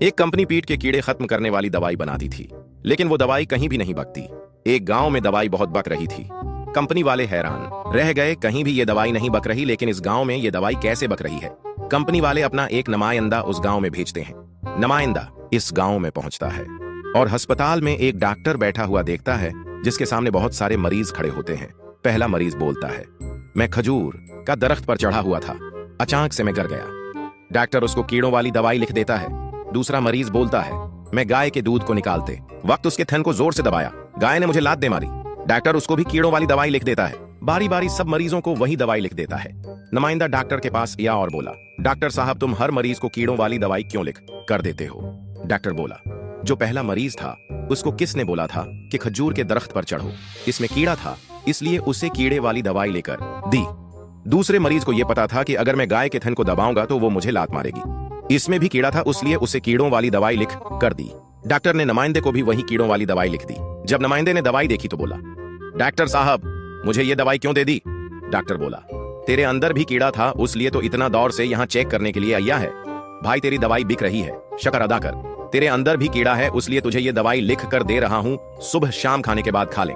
एक कंपनी पीठ के कीड़े खत्म करने वाली दवाई बनाती थी, लेकिन वो दवाई कहीं भी नहीं बकती। एक गांव में दवाई बहुत बक रही थी। कंपनी वाले हैरान रह गए, कहीं भी ये दवाई नहीं बक रही, लेकिन इस गांव में ये दवाई कैसे बक रही है। कंपनी वाले अपना एक नुमाइंदा उस गांव में भेजते हैं। नुमाइंदा इस गांव में पहुंचता है और अस्पताल में एक डॉक्टर बैठा हुआ देखता है, जिसके सामने बहुत सारे मरीज खड़े होते हैं। पहला मरीज बोलता है, मैं खजूर का दरख्त पर चढ़ा हुआ था, अचानक से मैं गिर गया। डॉक्टर उसको कीड़ों वाली दवाई लिख देता है। दूसरा मरीज बोलता है, मैं गाय के दूध को निकालते वक्त उसके थन को जोर से दबाया, गाय ने मुझे लात दे मारी। डॉक्टर उसको भी कीड़ों वाली दवाई लिख देता है। बारी बारी सब मरीजों को वही दवाई लिख देता है। नुमाइंदा डॉक्टर के पास गया और बोला, डॉक्टर साहब, तुम हर मरीज को कीड़ों वाली दवाई क्यों लिख कर देते हो? डॉक्टर बोला, जो पहला मरीज था उसको किसने बोला था कि खजूर के दरख्त पर चढ़ो, इसमें कीड़ा था, इसलिए उसे कीड़े वाली दवाई लेकर दी। दूसरे मरीज को यह पता था कि अगर मैं गाय के थन को दबाऊंगा तो वो मुझे लात मारेगी, इसमें भी कीड़ा था, इसलिए उसे कीड़ों वाली दवाई लिख कर दी। डॉक्टर ने नुमाइंदे को भी वही कीड़ों वाली दवाई लिख दी। जब नुमाइंदे ने दवाई देखी तो बोला, डॉक्टर साहब, मुझे ये दवाई क्यों दे दी? डॉक्टर बोला, तेरे अंदर भी कीड़ा था, इसलिए तो इतना दौर से यहाँ चेक करने के लिए आया है। भाई, तेरी दवाई बिक रही है, शुक्र अदा कर। तेरे अंदर भी कीड़ा है, इसलिए तुझे ये दवाई लिख कर दे रहा हूँ, सुबह शाम खाने के बाद खा ले।